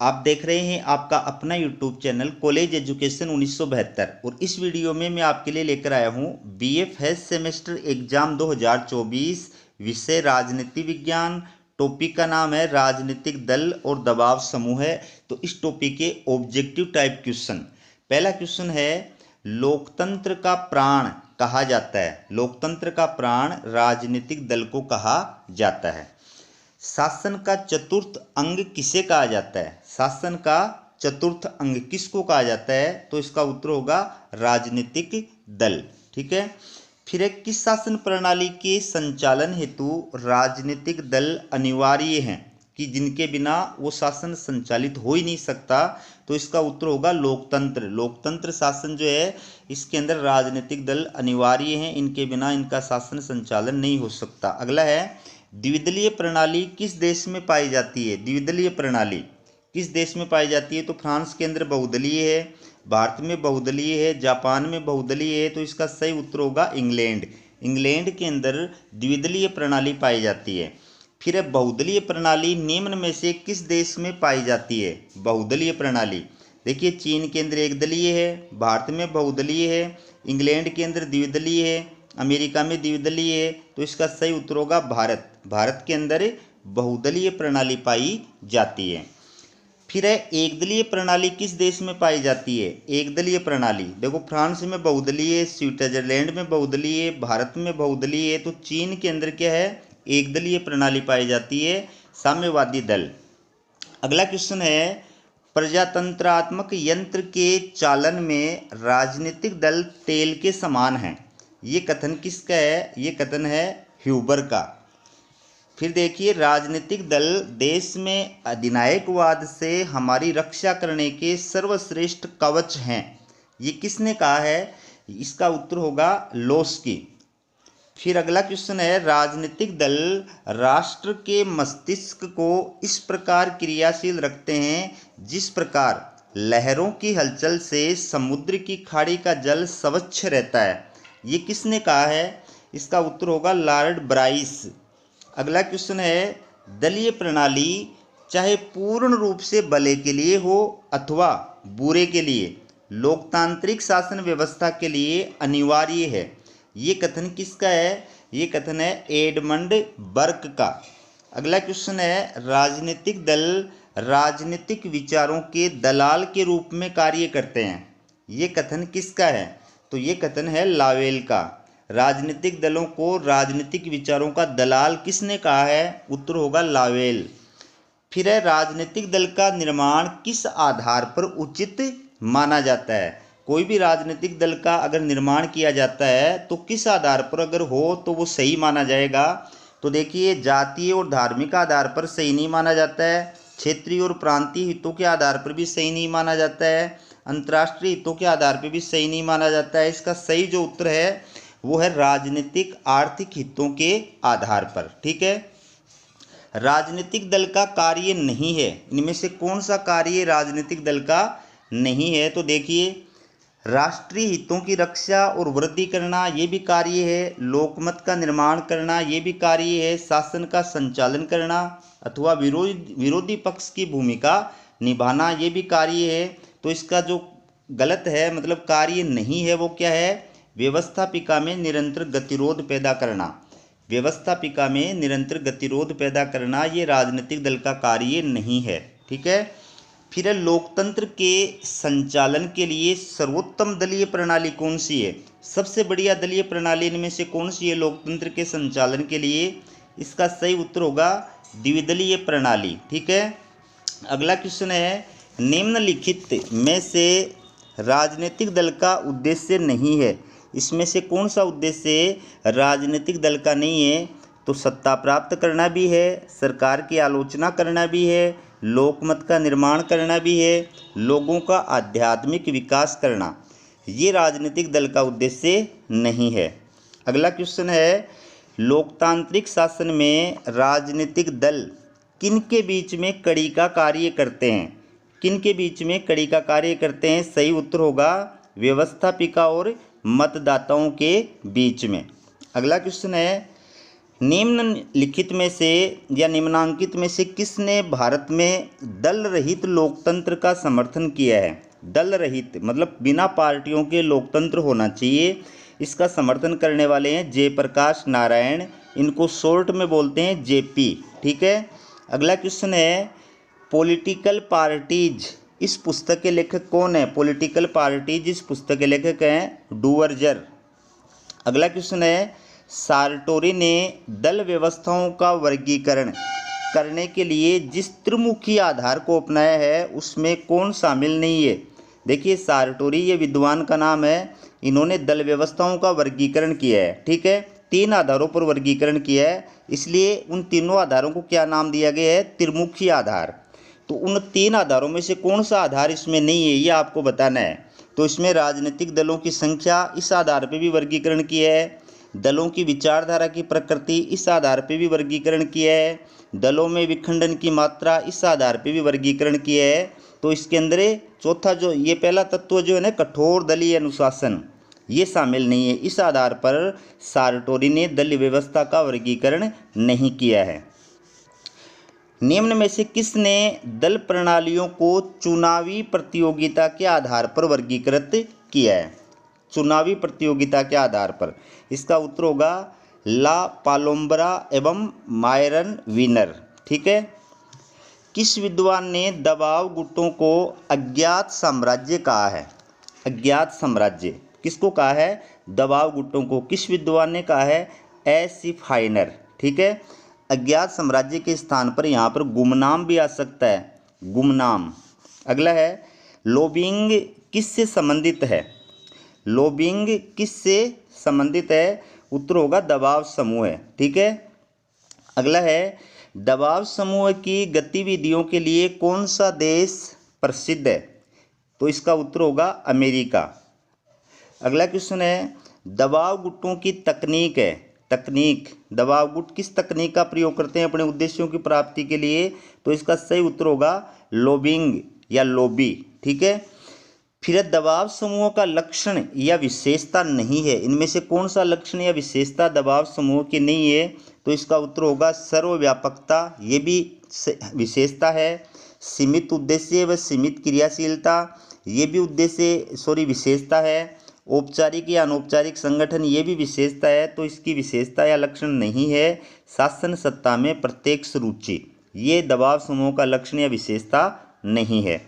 आप देख रहे हैं आपका अपना यूट्यूब चैनल कॉलेज एजुकेशन 1972 और इस वीडियो में मैं आपके लिए लेकर आया हूं बीए फर्स्ट सेमेस्टर एग्जाम 2024 विषय राजनीति विज्ञान। टॉपिक का नाम है राजनीतिक दल और दबाव समूह है। तो इस टॉपिक के ऑब्जेक्टिव टाइप क्वेश्चन, पहला क्वेश्चन है लोकतंत्र का प्राण कहा जाता है। लोकतंत्र का प्राण राजनीतिक दल को कहा जाता है। शासन का चतुर्थ अंग किसे कहा जाता है? शासन का चतुर्थ अंग किसको कहा जाता है? तो इसका उत्तर होगा राजनीतिक दल। ठीक है। फिर एक किस शासन प्रणाली के संचालन हेतु राजनीतिक दल अनिवार्य हैं कि जिनके बिना वो शासन संचालित हो ही नहीं सकता? तो इसका उत्तर होगा लोकतंत्र। लोकतंत्र शासन जो है इसके अंदर राजनीतिक दल अनिवार्य हैं, इनके बिना इनका शासन संचालन नहीं हो सकता। अगला है द्विदलीय प्रणाली किस देश में पाई जाती है? द्विदलीय प्रणाली किस देश में पाई जाती है? तो फ्रांस के अंदर बहुदलीय है, भारत में बहुदलीय है, जापान में बहुदलीय है। तो इसका सही उत्तर होगा इंग्लैंड। इंग्लैंड के अंदर द्विदलीय प्रणाली पाई जाती है। फिर है बहुदलीय प्रणाली निम्न में से किस देश में पाई जाती है? बहुदलीय प्रणाली देखिए चीन के अंदर एकदलीय है, भारत में बहुदलीय है, इंग्लैंड के अंदर द्विदलीय है, अमेरिका में द्विदलीय है। तो इसका सही उत्तर होगा भारत। भारत के अंदर बहुदलीय प्रणाली पाई जाती है। फिर है एकदलीय प्रणाली किस देश में पाई जाती है? एकदलीय प्रणाली देखो फ्रांस में बहुदलीय है, स्विट्जरलैंड में बहुदलीय है, भारत में बहुदलीय है। तो चीन के अंदर क्या है? एकदलीय प्रणाली पाई जाती है, साम्यवादी दल। अगला क्वेश्चन है प्रजातंत्रात्मक यंत्र के चालन में राजनीतिक दल तेल के समान हैं। ये कथन किसका है? ये कथन है ह्यूबर का। फिर देखिए राजनीतिक दल देश में अधिनायकवाद से हमारी रक्षा करने के सर्वश्रेष्ठ कवच हैं। ये किसने कहा है? इसका उत्तर होगा लोस्की। फिर अगला क्वेश्चन है राजनीतिक दल राष्ट्र के मस्तिष्क को इस प्रकार क्रियाशील रखते हैं जिस प्रकार लहरों की हलचल से समुद्र की खाड़ी का जल स्वच्छ रहता है। ये किसने कहा है? इसका उत्तर होगा लॉर्ड ब्राइस। अगला क्वेश्चन है दलीय प्रणाली चाहे पूर्ण रूप से भले के लिए हो अथवा बुरे के लिए लोकतांत्रिक शासन व्यवस्था के लिए अनिवार्य है। ये कथन किसका है? ये कथन है एडमंड बर्क का। अगला क्वेश्चन है राजनीतिक दल राजनीतिक विचारों के दलाल के रूप में कार्य करते हैं। ये कथन किसका है? तो ये कथन है लावेल का। राजनीतिक दलों को राजनीतिक विचारों का दलाल किसने कहा है? उत्तर होगा लावेल। फिर है राजनीतिक दल का निर्माण किस आधार पर उचित माना जाता है? कोई भी राजनीतिक दल का अगर निर्माण किया जाता है तो किस आधार पर अगर हो तो वो सही माना जाएगा? तो देखिए जातीय और धार्मिक आधार पर सही नहीं माना जाता है, क्षेत्रीय और प्रांतीय हितों के आधार पर भी सही नहीं माना जाता है, अंतर्राष्ट्रीय हितों के आधार पर भी सही नहीं माना जाता है। इसका सही जो उत्तर है वो है राजनीतिक आर्थिक हितों के आधार पर। ठीक है। राजनीतिक दल का कार्य नहीं है, इनमें से कौन सा कार्य राजनीतिक दल का नहीं है? तो देखिए राष्ट्रीय हितों की रक्षा और वृद्धि करना ये भी कार्य है, लोकमत का निर्माण करना ये भी कार्य है, शासन का संचालन करना अथवा विरोधी पक्ष की भूमिका निभाना ये भी कार्य है। तो इसका जो गलत है मतलब कार्य नहीं है वो क्या है? व्यवस्थापिका में निरंतर गतिरोध पैदा करना। व्यवस्थापिका में निरंतर गतिरोध पैदा करना ये राजनीतिक दल का कार्य नहीं है। ठीक है। फिर है लोकतंत्र के संचालन के लिए सर्वोत्तम दलीय प्रणाली कौन सी है? सबसे बढ़िया दलीय प्रणाली इनमें से कौन सी है लोकतंत्र के संचालन के लिए? इसका सही उत्तर होगा द्विदलीय प्रणाली। ठीक है। अगला क्वेश्चन है निम्नलिखित में से राजनीतिक दल का उद्देश्य नहीं है। इसमें से कौन सा उद्देश्य राजनीतिक दल का नहीं है? तो सत्ता प्राप्त करना भी है, सरकार की आलोचना करना भी है, लोकमत का निर्माण करना भी है, लोगों का आध्यात्मिक विकास करना ये राजनीतिक दल का उद्देश्य नहीं है। अगला क्वेश्चन है लोकतांत्रिक शासन में राजनीतिक दल किन के बीच में कड़ी का कार्य करते हैं? किन के बीच में कड़ी का कार्य करते हैं? सही उत्तर होगा व्यवस्थापिका और मतदाताओं के बीच में। अगला क्वेश्चन है निम्नलिखित में से या निम्नांकित में से किसने भारत में दल रहित लोकतंत्र का समर्थन किया है? दल रहित मतलब बिना पार्टियों के लोकतंत्र होना चाहिए, इसका समर्थन करने वाले हैं जयप्रकाश नारायण, इनको शॉर्ट में बोलते हैं जेपी। ठीक है। अगला क्वेश्चन है पॉलिटिकल पार्टीज, इस पुस्तक के लेखक कौन है? पॉलिटिकल पार्टीज इस पुस्तक के लेखक हैं डुवर्जर। अगला क्वेश्चन है सार्टोरी ने दल व्यवस्थाओं का वर्गीकरण करने के लिए जिस त्रिमुखी आधार को अपनाया है उसमें कौन शामिल नहीं है? देखिए सार्टोरी ये विद्वान का नाम है, इन्होंने दल व्यवस्थाओं का वर्गीकरण किया है। ठीक है, 3 आधारों पर वर्गीकरण किया है, इसलिए उन तीनों आधारों को क्या नाम दिया गया है? त्रिमुखी आधार। तो उन 3 आधारों में से कौन सा आधार इसमें नहीं है ये आपको बताना है। तो इसमें राजनीतिक दलों की संख्या इस आधार पर भी वर्गीकरण किया है, दलों की विचारधारा की प्रकृति इस आधार पर भी वर्गीकरण किया है, दलों में विखंडन की मात्रा इस आधार पर भी वर्गीकरण किया है। तो इसके अंदर चौथा जो ये पहला तत्व जो है ना कठोर दलीय अनुशासन, ये शामिल नहीं है। इस आधार पर सार्टोरी ने दलीय व्यवस्था का वर्गीकरण नहीं किया है। निम्न में से किसने दल प्रणालियों को चुनावी प्रतियोगिता के आधार पर वर्गीकृत किया है? चुनावी प्रतियोगिता के आधार पर, इसका उत्तर होगा ला पालोम्ब्रा एवं मायरन विनर। ठीक है। किस विद्वान ने दबाव गुटों को अज्ञात साम्राज्य कहा है? अज्ञात साम्राज्य किसको कहा है? दबाव गुटों को। किस विद्वान ने कहा है? एसिफ हाइनर। ठीक है। अज्ञात साम्राज्य के स्थान पर यहाँ पर गुमनाम भी आ सकता है, गुमनाम। अगला है लॉबिंग किससे संबंधित है? लॉबिंग किससे संबंधित है? उत्तर होगा दबाव समूह है। ठीक है। अगला है दबाव समूह की गतिविधियों के लिए कौन सा देश प्रसिद्ध है? तो इसका उत्तर होगा अमेरिका। अगला क्वेश्चन है दबाव गुटों की तकनीक है, तकनीक, दबाव गुट किस तकनीक का प्रयोग करते हैं अपने उद्देश्यों की प्राप्ति के लिए? तो इसका सही उत्तर होगा लॉबिंग या लॉबी। ठीक है। फिर दबाव समूह का लक्षण या विशेषता नहीं है, इनमें से कौन सा लक्षण या विशेषता दबाव समूह की नहीं है? तो इसका उत्तर होगा सर्वव्यापकता, ये भी विशेषता है। सीमित उद्देश्य व सीमित क्रियाशीलता, ये भी विशेषता है। औपचारिक या अनौपचारिक संगठन, ये भी विशेषता है। तो इसकी विशेषता या लक्षण नहीं है। शासन सत्ता में प्रत्यक्ष रुचि, ये दबाव समूह का लक्षण या विशेषता नहीं है।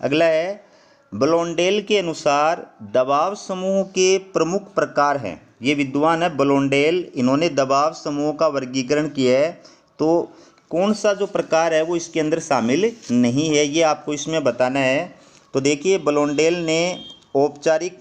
अगला है ब्लोंडेल के अनुसार दबाव समूह के प्रमुख प्रकार हैं। ये विद्वान है ब्लोंडेल, इन्होंने दबाव समूह का वर्गीकरण किया है। तो कौन सा जो प्रकार है वो इसके अंदर शामिल नहीं है, ये आपको इसमें बताना है। तो देखिए ब्लोंडेल ने औपचारिक,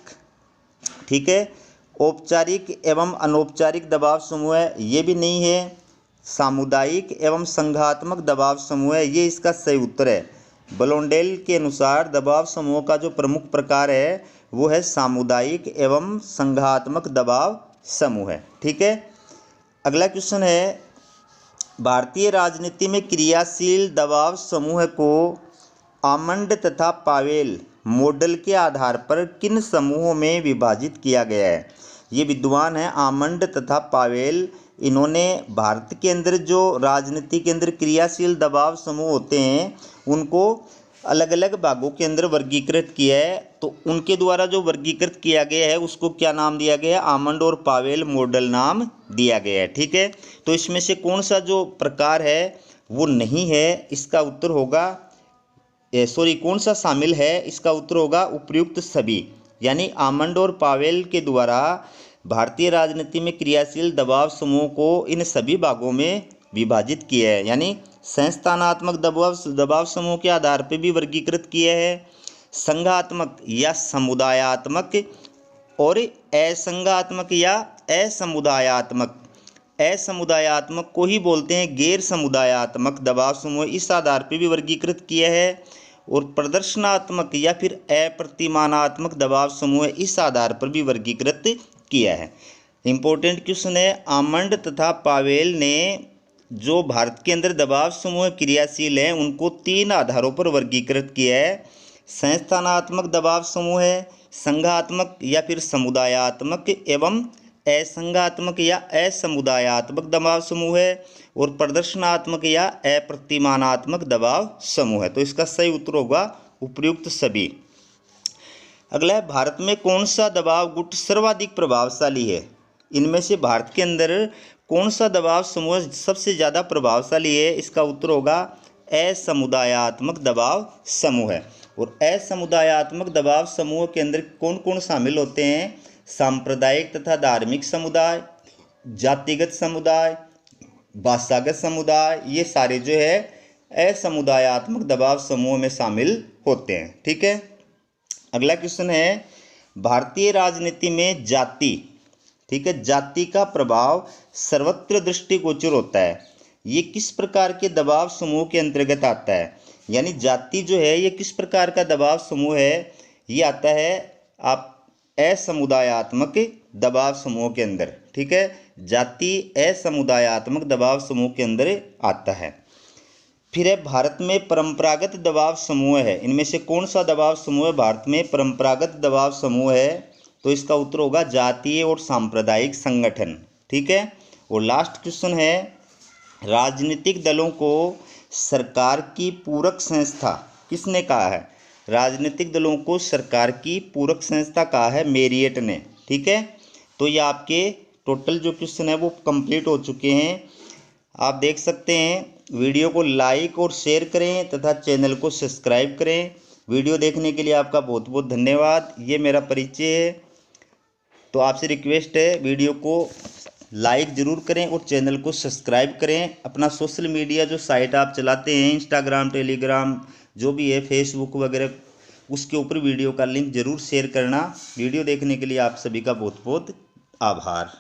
ठीक है, औपचारिक एवं अनौपचारिक दबाव समूह है, ये भी नहीं है। सामुदायिक एवं संघात्मक दबाव समूह है, ये इसका सही उत्तर है। ब्लोंडेल के अनुसार दबाव समूह का जो प्रमुख प्रकार है वो है सामुदायिक एवं संघात्मक दबाव समूह है। ठीक है। अगला क्वेश्चन है भारतीय राजनीति में क्रियाशील दबाव समूह को आमंड तथा पावेल मॉडल के आधार पर किन समूहों में विभाजित किया गया है? ये विद्वान हैं आमंड तथा पावेल, इन्होंने भारत के अंदर जो राजनीति के अंदर क्रियाशील दबाव समूह होते हैं उनको अलग अलग भागों के अंदर वर्गीकृत किया है। तो उनके द्वारा जो वर्गीकृत किया गया है उसको क्या नाम दिया गया है? आमंड और पावेल मॉडल नाम दिया गया है। ठीक है। तो इसमें से कौन सा जो प्रकार है वो नहीं है, इसका उत्तर होगा कौन सा शामिल है? इसका उत्तर होगा उपयुक्त सभी। यानी आमंड और पावेल के द्वारा भारतीय राजनीति में क्रियाशील दबाव समूह को इन सभी भागों में विभाजित किया है, यानी संस्थानात्मक दबाव समूह के आधार पर भी वर्गीकृत किया है, संघात्मक या समुदायात्मक और असंघात्मक या असमुदायात्मक। असमुदायात्मक को ही बोलते हैं गैर समुदायात्मक दबाव समूह, इस आधार पर भी वर्गीकृत किया है। और प्रदर्शनात्मक या फिर अप्रतिमानात्मक दबाव समूह इस आधार पर भी वर्गीकृत किया है। इम्पोर्टेंट क्वेश्चन है आमंड तथा पावेल ने जो भारत के अंदर दबाव समूह क्रियाशील हैं उनको 3 आधारों पर वर्गीकृत किया है। संस्थानात्मक दबाव समूह है, संघात्मक या फिर समुदायात्मक एवं असंघात्मक या असमुदायात्मक दबाव समूह है और प्रदर्शनात्मक या अप्रतिमानात्मक दबाव समूह है। तो इसका सही उत्तर होगा उपर्युक्त सभी। अगला है, भारत में कौन सा दबाव गुट सर्वाधिक प्रभावशाली है? इनमें से भारत के अंदर कौन सा दबाव समूह सबसे ज़्यादा प्रभावशाली है? इसका उत्तर होगा असमुदायात्मक दबाव समूह है। और असमुदायात्मक दबाव समूह के अंदर कौन कौन शामिल होते हैं? सांप्रदायिक तथा धार्मिक समुदाय, जातिगत समुदाय, भाषागत समुदाय, ये सारे जो है असमुदायात्मक दबाव समूह में शामिल होते हैं। ठीक है। अगला क्वेश्चन है, भारतीय राजनीति में जाति, ठीक है, जाति का प्रभाव सर्वत्र दृष्टिगोचर होता है। ये किस प्रकार के दबाव समूह के अंतर्गत आता है? यानी जाति जो है ये किस प्रकार का दबाव समूह है? ये आता है आप असमुदायात्मक दबाव समूह के अंदर। ठीक है, जाति असमुदायात्मक दबाव समूह के अंदर आता है। फिर है, भारत में परंपरागत दबाव समूह है। इनमें से कौन सा दबाव समूह है भारत में परंपरागत दबाव समूह है? तो इसका उत्तर होगा जातीय और सांप्रदायिक संगठन। ठीक है। और लास्ट क्वेश्चन है, राजनीतिक दलों को सरकार की पूरक संस्था किसने कहा है? राजनीतिक दलों को सरकार की पूरक संस्था कहा है मेरियट ने। ठीक है। तो ये आपके टोटल जो क्वेश्चन है वो कंप्लीट हो चुके हैं। आप देख सकते हैं। वीडियो को लाइक और शेयर करें तथा चैनल को सब्सक्राइब करें। वीडियो देखने के लिए आपका बहुत बहुत धन्यवाद। ये मेरा परिचय है। तो आपसे रिक्वेस्ट है, वीडियो को लाइक ज़रूर करें और चैनल को सब्सक्राइब करें। अपना सोशल मीडिया जो साइट आप चलाते हैं, इंस्टाग्राम, टेलीग्राम, जो भी है, फेसबुक वगैरह, उसके ऊपर वीडियो का लिंक ज़रूर शेयर करना। वीडियो देखने के लिए आप सभी का बहुत बहुत आभार।